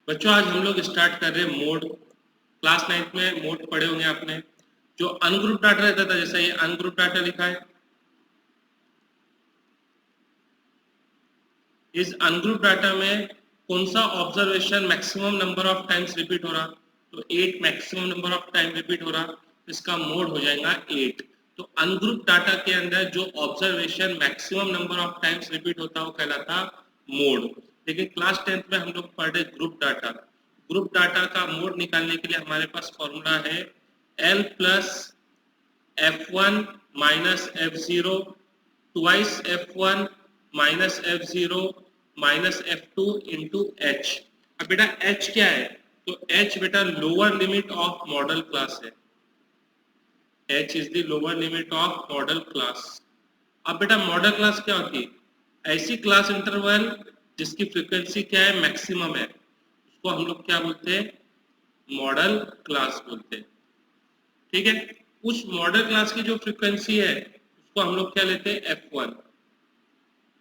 बच्चों आज हम लोग स्टार्ट कर रहे हैं मोड। क्लास 9th में मोड पढ़े होंगे आपने। जो अनग्रुप डाटा रहता था, जैसे ये अनग्रुप डाटा लिखा है, इस अनग्रुप डाटा में कौन सा observation maximum number of times repeat हो रहा, तो 8 maximum number of time repeat हो रहा, इसका मोड हो जाएगा 8। तो अनग्रुप डाटा के अंदर जो observation maximum number of times repeat होता है वो कहलाता मोड। लेकिन क्लास 10th में हम लोग पढ़ रहे ग्रुप डाटा। ग्रुप डाटा का मोड निकालने के लिए हमारे पास फॉर्मूला है L plus F1 minus F0 twice F1 minus F0 minus F2 into H। अब बेटा H क्या है, तो H बेटा lower limit of model class है। H is the lower limit of model class. अब बेटा मॉडल क्लास क्या होती है, ऐसी क्लास इंटरवल जिसकी फ्रीक्वेंसी क्या है, मैक्सिमम है, उसको हम लोग क्या बोलते हैं, मॉडल क्लास बोलते हैं। ठीक है, उस मॉडल क्लास की जो फ्रीक्वेंसी है उसको हम लोग क्या लेते हैं, F1।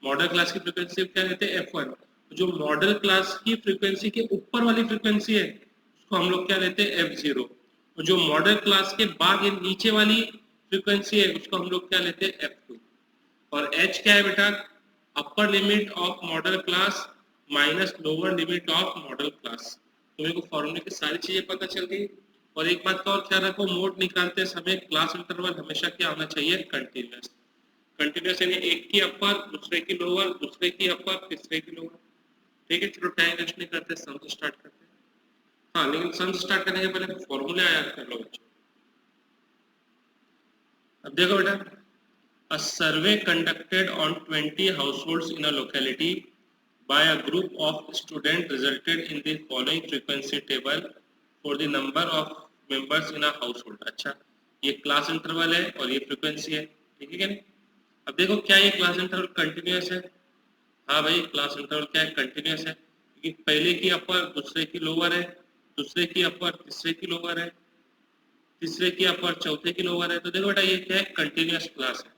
मॉडल क्लास की फ्रीक्वेंसी क्या लेते हैं, F1। जो मॉडल क्लास की फ्रीक्वेंसी के ऊपर वाली फ्रीक्वेंसी है उसको हम लोग क्या लेते हैं, F0। और जो मॉडल क्लास के बाद ये नीचे वाली फ्रीक्वेंसी है उसको हम लोग क्या लेते हैं, F2। और H क्या है बेटा, upper limit of model class minus lower limit of model class. तो मेरे को फॉर्मूले की सारी चीजें पता चल गई। और एक बात का और ख्याल रखो, मोड निकालते समय क्लास इंटरवल हमेशा क्या होना चाहिए, कंटिन्यूअस। कंटिन्यूअस यानी एक की अपर दूसरे की लोअर, दूसरे की अपर तीसरे की लोअर। ठीक है, चलो टाइम वेस्ट नहीं करते, सम से स्टार्ट करते हैं। हाँ, लेकिन सम से स्टार्ट करने के पहले फॉर्मूले याद कर लो बच्चों। अब देखो बेटा, a survey conducted on 20 households in a locality by a group of students resulted in the following frequency table for the number of members in a household। अच्छा, ये क्लास इंटरवल है और ये फ्रीक्वेंसी है, ठीक है क्या नहीं। अब देखो क्या ये क्लास इंटरवल कंटिन्यूअस है, हाँ भाई क्लास इंटरवल क्या है, कंटिन्यूअस है, क्योंकि पहले की अपर दूसरे की लोअर है, दूसरे की अपर तीसरे की लोअर है, तीसरे की अपर चौथे की लोअर है। तो देखो बेटा ये क्या है, कंटिन्यूअस क्लास है।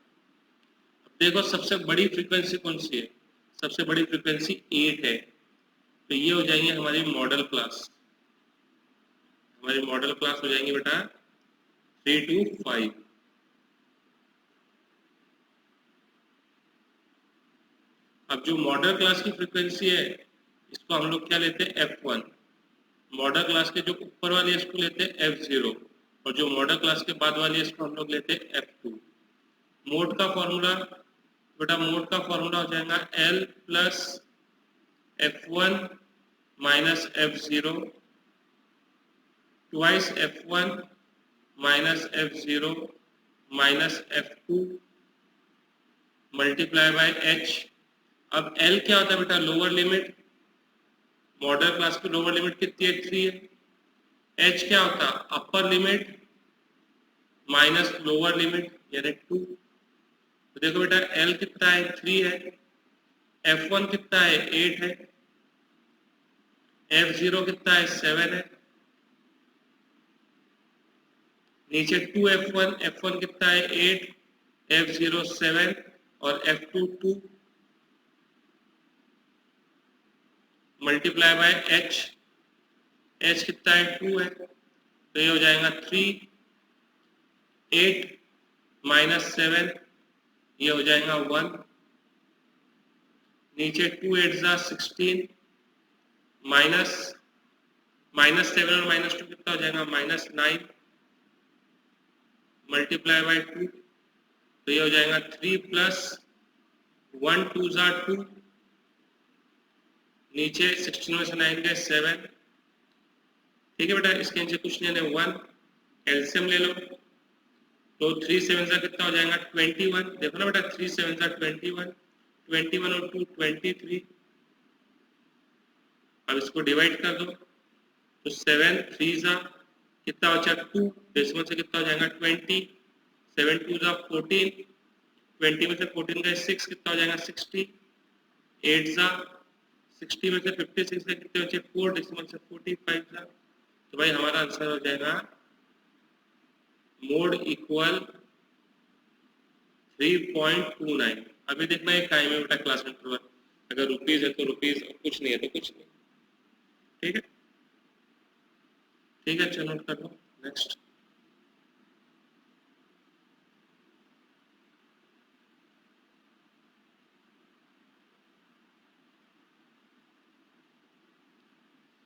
देखो सबसे बड़ी फ्रीक्वेंसी कौन सी है, सबसे बड़ी फ्रीक्वेंसी 8 है, तो ये हो जाएंगे हमारी मॉडल क्लास। हमारी मॉडल क्लास हो जाएंगे बेटा 3 to 5। अब जो मॉडल क्लास की फ्रीक्वेंसी है इसको हम लोग क्या लेते हैं, F1। मॉडल क्लास के जो ऊपर वाली है इसको लेते हैं F0, और जो मॉडल क्लास के बाद वाली है इसको हम लोग लेते हैं F2। मोड का फॉर्मूला बेटा, मोड का फॉर्मूला हो जाएगा L plus F1 minus F0 twice F1 minus F0 minus F2 multiply by H। अब L क्या होता है बेटा, लोअर लिमिट। मॉडल क्लास की लोअर लिमिट कितनी है, 3 है। H क्या होता है, अपर लिमिट माइनस लोअर लिमिट यानी 2। तो देखो बेटा L कितना है, 3 है, F1 कितना है, 8 है, F0 कितना है, 7 है, नीचे 2F1, F1 कितना है, 8, F0 7 और F2 2 multiply by H। H कितना है, 2 है, तो ये हो जाएगा 3, 8 माइनस 7, ये हो जाएगा 1, नीचे 2 8 जा 16 माइनस 7 और माइनस 2 कितना हो जाएगा, -9 मल्टीप्लाई बाय 2, तो ये हो जाएगा 3 प्लस 1 2 जा 2, नीचे 16 में से 9 गए 7। ठीक है बेटा, इसके नीचे कुछ नहीं है 1, एलसीएम ले लो, तो 3 7 जा कितना हो जाएगा, 21। देखो ना बेटा 3 7 जा 21, 21 और 2 23। अब इसको डिवाइड कर दो, तो 7 3 जा कितना बचा, 2, डेसिमल से कितना हो जाएगा 20, 7 2 जा 14, 20 में से 14 गए 6 कितना हो जाएगा 60, 8 जा 60 में से 56 गए कितने बचे 4, डेसिमल से 45 जा। तो भाई हमारा आंसर हो जाएगा मोड इक्वल 3.29। अभी देखना है टाइम है बेटा क्लास इंटरवल, अगर रुपीज है तो रुपीज, कुछ नहीं है तो कुछ नहीं। ठीक है, ठीक है, चलो नोट कर लो। नेक्स्ट,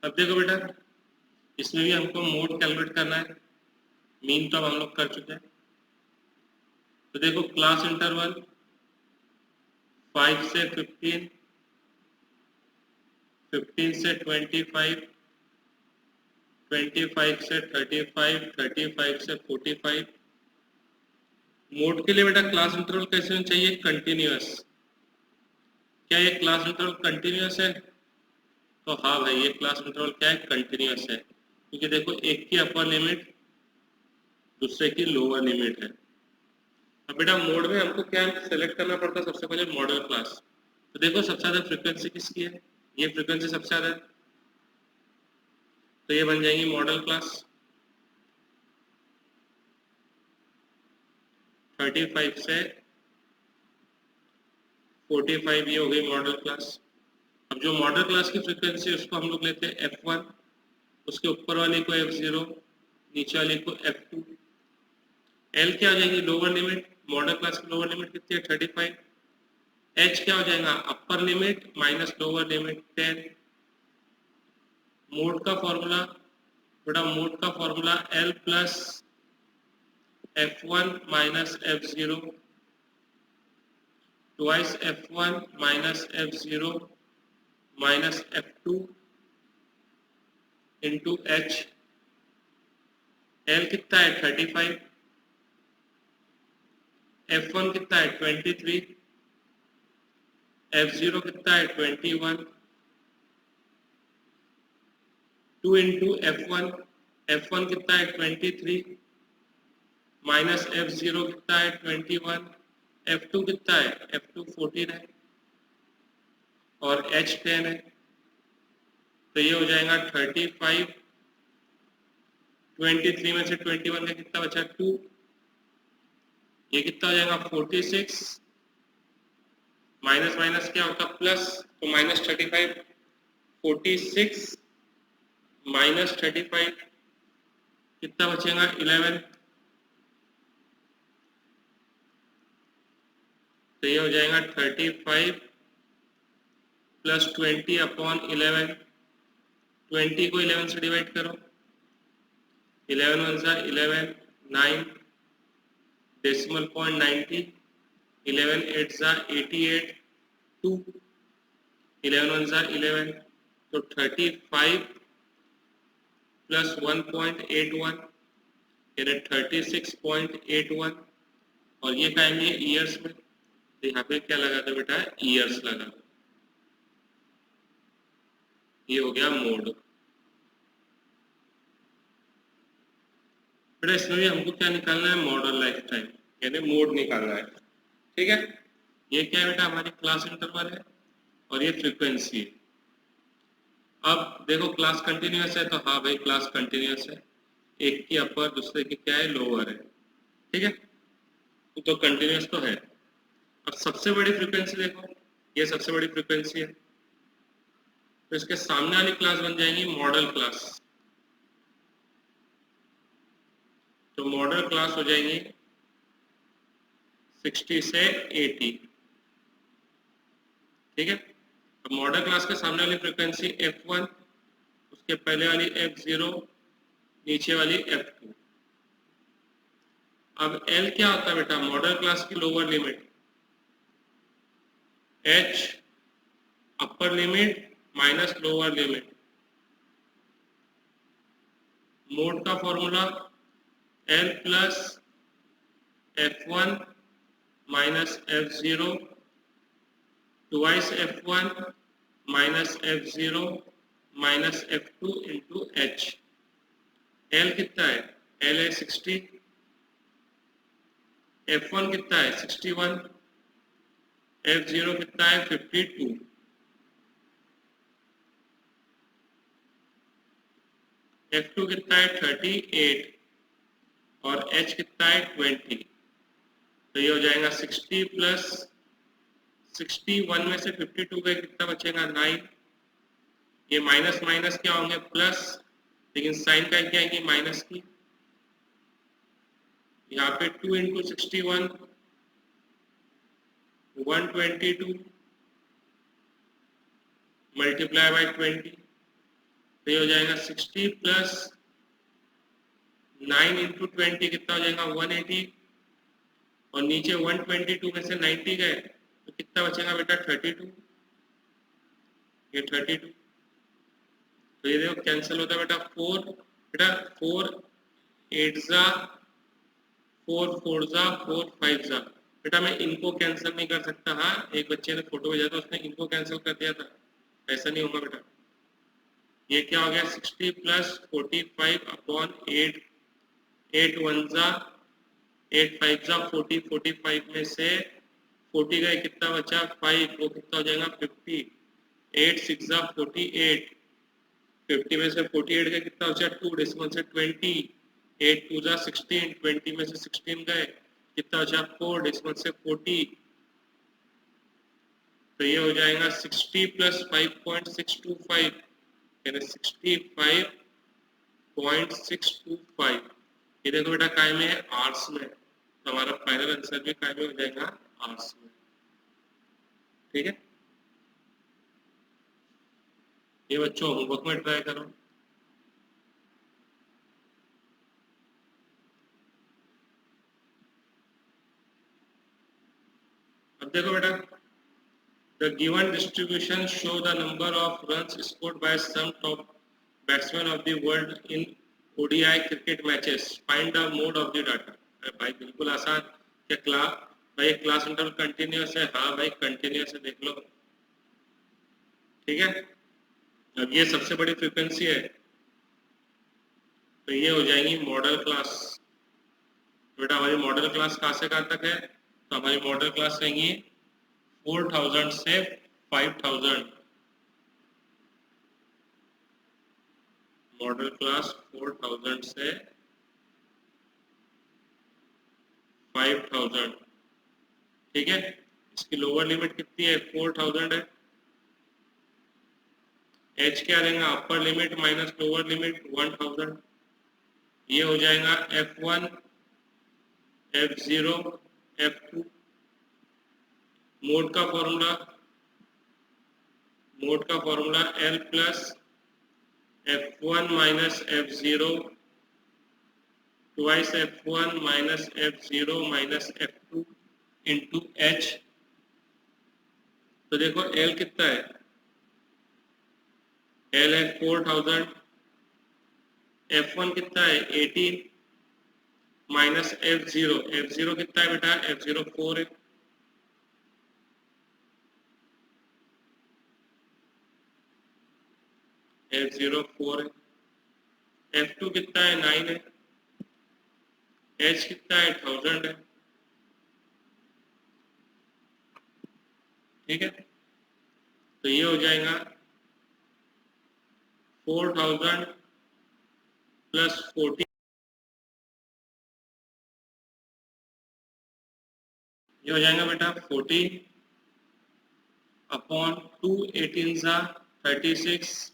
अब देखो बेटा, इसमें भी हमको मोड कैलकुलेट करना है। मीन तो अब हम लोग कर चुके हैं। तो देखो क्लास इंटरवल 5 से 15, 15 से 25, 25 से 35, 35 से 45। मोड के लिए बेटा क्लास इंटरवल कैसे होना चाहिए? कंटिन्यूअस। क्या ये क्लास इंटरवल कंटिन्यूअस है? तो हाँ भाई, ये क्लास इंटरवल क्या है? कंटिन्यूअस है, क्योंकि देखो एक की अपर लिमिट दूसरे की लोअर लिमिट है। अब बेटा मोड में हमको क्या सेलेक्ट करना पड़ता है? सबसे पहले मॉडल क्लास। तो देखो सबसे ज्यादा फ्रीक्वेंसी किसकी है? ये फ्रीक्वेंसी सबसे ज्यादा है, तो ये बन जाएंगी मॉडल क्लास। 35 से 45 ये हो गई मॉडल क्लास। अब जो मॉडल क्लास की फ्रीक्वेंसी है उसको हम लोग लेते हैं f1, उसके ऊपर वाले को f0, नीचे वाले को f2। L क्या हो जाएगी? Lower limit. मॉडल क्लास की लोअर लिमिट कितनी है? 35। H क्या हो जाएगा? अपर limit minus lower limit 10। Mode का फॉर्मूला बेटा, मोड का formula L plus f1 minus f0 twice f1 minus f0 minus f2 into h। L कितना है? 35। f1 कितना है? 23। f0 कितना है? 21। 2 इंटू f1, f1 कितना है? 23 माइनस f0 कितना है? 21। f2 कितना है? f2 14 है और h 10 है। तो ये हो जाएगा 35। 23 में से 21 का कितना बचा? 2। ये कितना हो जाएगा? 46। माइनस माइनस क्या होता? प्लस, तो माइनस 35। 46 माइनस 35 कितना बचेगा? 11। तो ये हो जाएगा 35 प्लस 20 अपॉन 11। 20 को 11 से डिवाइड करो। 11 वन सा 11, 9 डेसिमल पॉइंट 90। 11 एट सा 88, 2। 11 वन सा 11, तो 35 प्लस 1.81 यानी 36.81। और ये कहेंगे ईयर्स में, तो यहाँ पे क्या लगा दो बेटा? ईयर्स लगा। ये हो गया मोड। बेटा इसमें भी हमको क्या निकालना है? मॉडल लाइफ टाइम, यानी मोड निकालना है। ठीक है, ये क्या है बेटा? हमारी क्लास इंटरवल है और ये फ्रीक्वेंसी है। अब देखो क्लास कंटिन्यूअस है, तो हाँ भाई क्लास कंटिन्यूअस है। एक की अपर दूसरे की क्या है? लोअर है। ठीक है, तो कंटिन्यूअस तो है। अब सबसे बड़ी फ्रीक्वेंसी देखो, ये सबसे बड़ी फ्रीक्वेंसी है, तो इसके सामने वाली क्लास बन जाएंगी मॉडल क्लास। तो मॉडल क्लास हो जाएंगी 60 से 80। ठीक है, अब मॉडल क्लास के सामने वाली फ्रीक्वेंसी f1, उसके पहले वाली f0, नीचे वाली f2। अब L क्या होता है बेटा? मॉडल क्लास की lower limit. H upper limit minus lower limit. Mode का formula L plus f1 minus f0 twice f1 minus f0 minus f2 into h। L कितना है? L है 60। f1 कितना है? 61। f0 कितना है? 52। f2 कितना है? 38 और h कितना है? 20। तो ये हो जाएगा 60 प्लस 61 में से 52 का कितना बचेगा? 9। ये माइनस माइनस क्या होंगे? प्लस, लेकिन साइन का क्या आएंगी माइनस की। यहाँ पे 2 इंटू 61 122 मल्टीप्लाई बाई 20, तो ये हो जाएगा 60 प्लस 9 इंटू 20 कितना हो जाएगा 180, और नीचे 122 में से 90 गए तो कितना बचेगा बेटा 32, ये 32, तो ये देखो कैंसिल होता है बेटा 4, बेटा 4 8 जा 4 4 जा 4 5 जा, बेटा मैं इनको कैंसिल नहीं कर सकता। हाँ एक बच्चे ने फोटो भेजा था उसने इनको कैंसिल कर दिया था, ऐसा नहीं होगा बेटा। ये क्या हो गया 60 प्लस 45 अपॉन 8, 8 1 जा 8 5 जा 40, 45 में से 40 गए कितना बचा 5, वो कितना हो जाएगा 50, 8 6 जा 48, 50 में से 48 गए कितना बचा 2 डेसिमल से 20, 8 2 जा 16, 20 में से 16 गए कितना बचा 4 डेसिमल से 40, तो ये हो जाएगा 60 प्लस 5.625 यानी 65.625। ये देखो बेटा काय में है आर्ट्स में, तो हमारा फाइनल आंसर भी काय में हो जाएगा आर्ट्स में। ठीक है, ये बच्चों होमवर्क में ट्राई करो। अब देखो बेटा, the given distribution show the number of runs scored by some top batsmen of the world in ODI cricket matches. Find the mode of the data. भाई बिल्कुल आसान। क्या क्लास भाई क्लास इंटरवल कंटिन्यूअस है? हाँ भाई कंटिन्यूअस है, देख लो। ठीक है, अब ये सबसे बड़ी फ्रीक्वेंसी है, तो ये हो जाएंगी मॉडल क्लास। बेटा हमारी मॉडल क्लास कहाँ से कहाँ तक है? तो हमारी मॉडल क्लास रहेंगी 4000 से 5000। मॉडल क्लास 4000 से 5000। ठीक है, इसकी लोअर लिमिट कितनी है? 4000 है। एच क्या रहेगा? अपर लिमिट माइनस लोअर लिमिट 1000। ये हो जाएगा F1 F0 F2। मोड का formula L plus F1 minus F0 twice F1 minus F0 minus F2 into H। तो देखो L कितना है? L है 4000, F1 कितना है 18 माइनस F0, F0 कितना है बेटा? F0 4 है, F0 4 है। F2 कितना है? 9 है। H कितना है? 1000 है। ठीक है, तो ये हो जाएगा 4000 प्लस 40, ये हो जाएगा बेटा 40 अपॉन 2 18 सा 36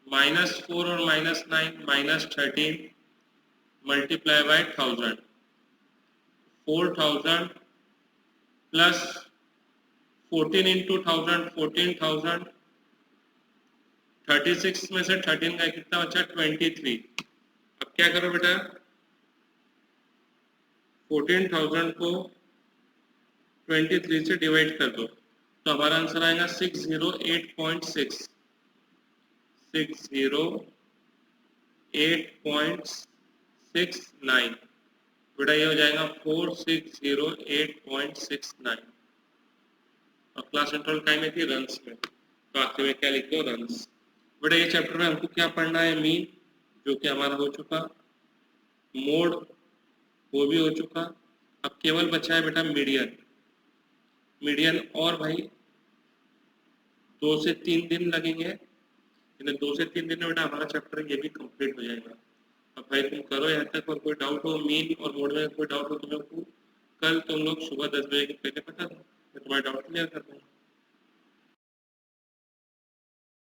माइनस 4 और minus 9 minus 13 multiply by 1000। 4000 plus 14 into 1000 14000, 36 में से 13 का कितना बचा? 23। अब क्या करो बेटा, 14000 को 23 से डिवाइड कर दो, तो हमारा आंसर आएगा 608.6, 608.69। बेटा ये हो जाएगा 4608.69। और क्लास कंट्रोल टाइम में थी रन्स में, तो आखिर में क्या लिख दो? रन्स। बेटा ये चैप्टर में हमको क्या पढ़ना है? मीन, जो कि हमारा हो चुका, मोड वो भी हो चुका। अब केवल बचा है बेटा मीडियन। मीडियन और भाई 2 से 3 दिन लगेंगे, 2 से 3 दिन में बेटा हमारा चैप्टर ये भी कंप्लीट हो जाएगा। अब भाई तुम करो यहाँ तक, और कोई डाउट हो मीन और मोड में कोई डाउट हो तो मेरे को कल तुम लोग सुबह 10 बजे के पहले बता दो, मैं तुम्हारा डाउट क्लियर कर दूँगा।